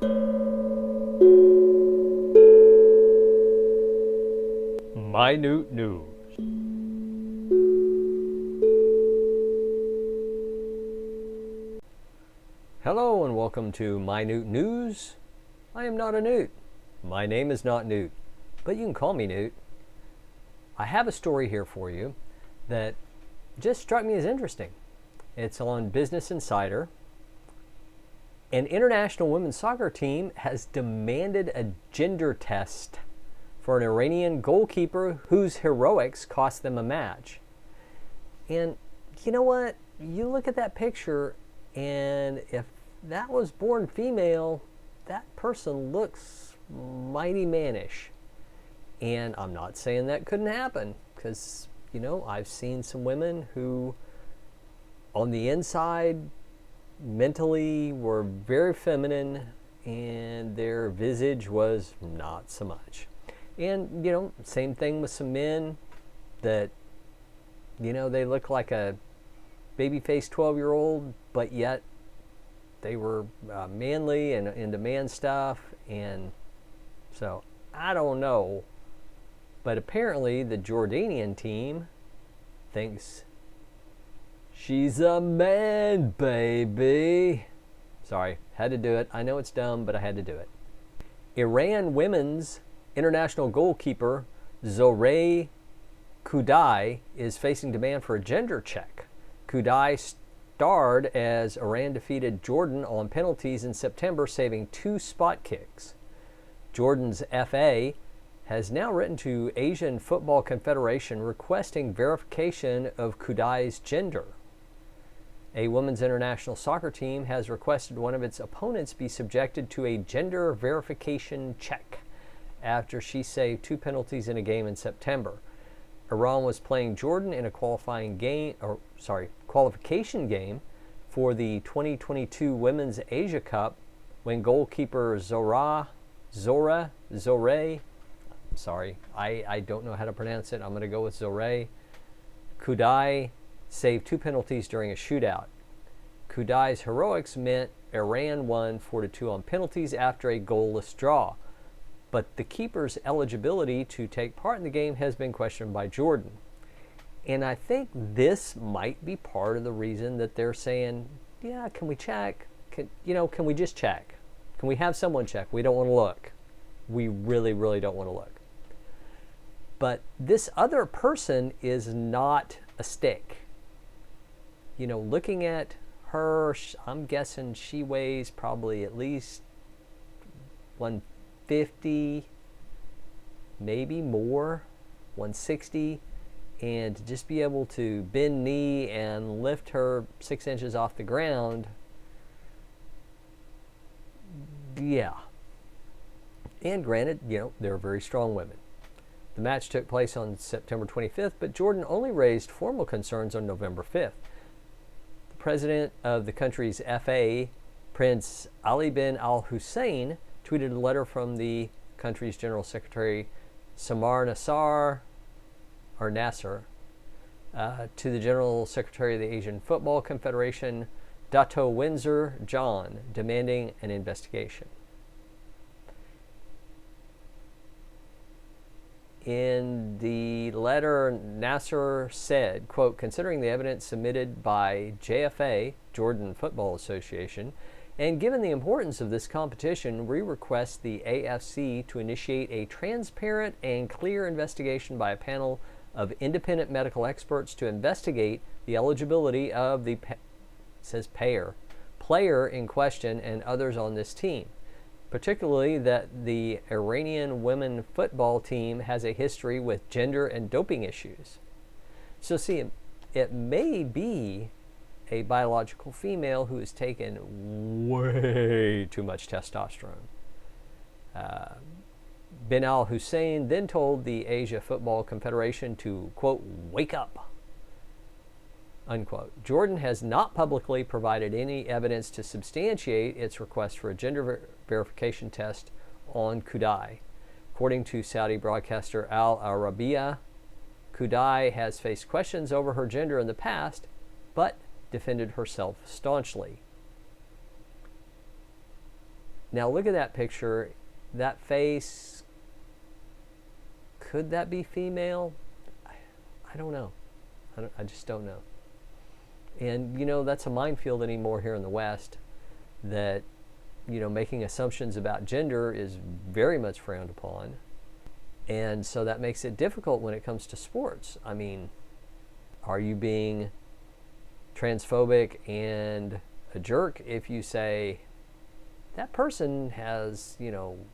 Minute News. Hello and welcome to Minute News. I am not a newt. My name is not Newt, but you can call me Newt. I have a story here for you that just struck me as interesting. It's on Business Insider. An international women's soccer team has demanded a gender test for an Iranian goalkeeper whose heroics cost them a match. And you know what? You look at that picture, and if that was born female, that person looks mighty mannish. And I'm not saying that couldn't happen, because, you know, I've seen some women who, on the inside, mentally were very feminine, and their visage was not so much. And, you know, same thing with some men that, you know, they look like a baby-faced 12-year-old, but yet they were manly and into man stuff. And so, I don't know. But apparently the Jordanian team thinks she's a man, baby. Sorry, had to do it. I know it's dumb, but I had to do it. Iran women's international goalkeeper Zohreh Kudai is facing demand for a gender check. Kudai starred as Iran defeated Jordan on penalties in September, saving 2 spot kicks. Jordan's FA has now written to Asian Football Confederation requesting verification of Kudai's gender. A women's international soccer team has requested one of its opponents be subjected to a gender verification check after she saved 2 penalties in a game in September. Iran was playing Jordan in a qualification game for the 2022 Women's Asia Cup when goalkeeper Zohreh, I don't know how to pronounce it. I'm going to go with Zohreh Kudai saved 2 penalties during a shootout. Kudai's heroics meant Iran won 4-2 on penalties after a goalless draw. But the keeper's eligibility to take part in the game has been questioned by Jordan. And I think this might be part of the reason that they're saying, yeah, can we check? Can we just check? Can we have someone check? We don't want to look. We really, really don't want to look. But this other person is not a stick. You know, looking at her, I'm guessing she weighs probably at least 150, maybe more, 160, and to just be able to bend knee and lift her 6 inches off the ground, yeah. And granted, you know, they're very strong women. The match took place on September 25th, but Jordan only raised formal concerns on November 5th. The president of the country's FA, Prince Ali bin Al Hussein, tweeted a letter from the country's General Secretary Samar Nasser to the General Secretary of the Asian Football Confederation, Dato Windsor John, demanding an investigation. In the letter, Nasser said, quote, considering the evidence submitted by JFA, Jordanian Football Association, and given the importance of this competition, we request the AFC to initiate a transparent and clear investigation by a panel of independent medical experts to investigate the eligibility of the player in question and others on this team, particularly that the Iranian women football team has a history with gender and doping issues. So see, it may be a biological female who has taken way too much testosterone. Bin Al Hussein then told the Asia Football Confederation to, quote, wake up, unquote. Jordan has not publicly provided any evidence to substantiate its request for a gender verification test on Kudai. According to Saudi broadcaster Al Arabiya, Kudai has faced questions over her gender in the past, but defended herself staunchly. Now look at that picture. That face, could that be female? I don't know. I just don't know. And, that's a minefield anymore here in the West, that, making assumptions about gender is very much frowned upon. And so that makes it difficult when it comes to sports. I mean, are you being transphobic and a jerk if you say that person has,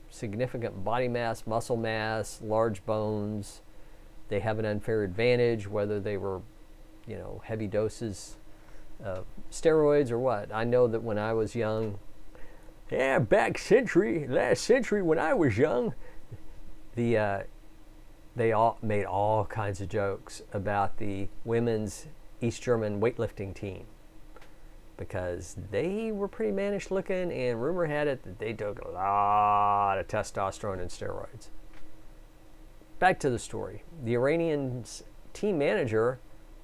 significant body mass, muscle mass, large bones, they have an unfair advantage, whether they were, heavy doses of steroids or what? I know that when I was young, last century when I was young, they all made all kinds of jokes about the women's East German weightlifting team, because they were pretty mannish looking, and rumor had it that they took a lot of testosterone and steroids. Back to the story. The Iranian's team manager,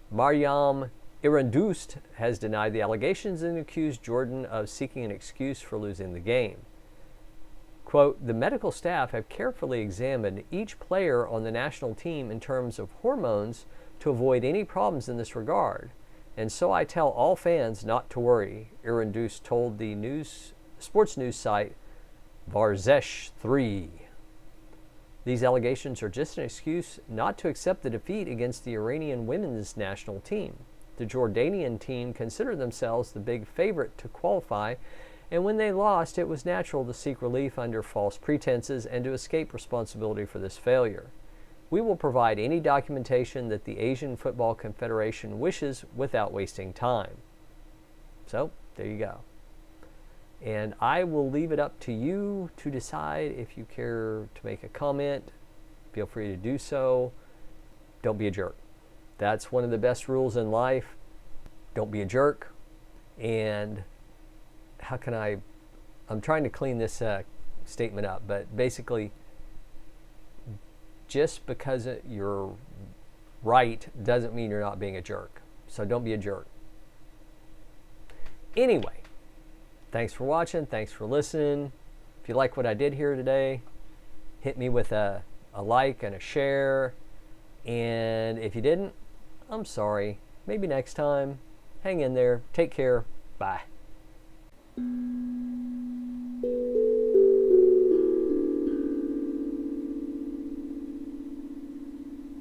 Maryam Irandust, has denied the allegations and accused Jordan of seeking an excuse for losing the game. Quote, the medical staff have carefully examined each player on the national team in terms of hormones to avoid any problems in this regard. And so I tell all fans not to worry, Irandust told the sports news site Varzesh 3. These allegations are just an excuse not to accept the defeat against the Iranian women's national team. The Jordanian team considered themselves the big favorite to qualify, and when they lost, it was natural to seek relief under false pretenses and to escape responsibility for this failure. We will provide any documentation that the Asian Football Confederation wishes without wasting time. So, there you go. And I will leave it up to you to decide if you care to make a comment. Feel free to do so. Don't be a jerk. That's one of the best rules in life. Don't be a jerk. And how can I'm trying to clean this statement up, but basically, just because you're right doesn't mean you're not being a jerk. So don't be a jerk. Anyway, thanks for watching. Thanks for listening. If you like what I did here today, hit me with a like and a share. And if you didn't, I'm sorry. Maybe next time. Hang in there. Take care. Bye.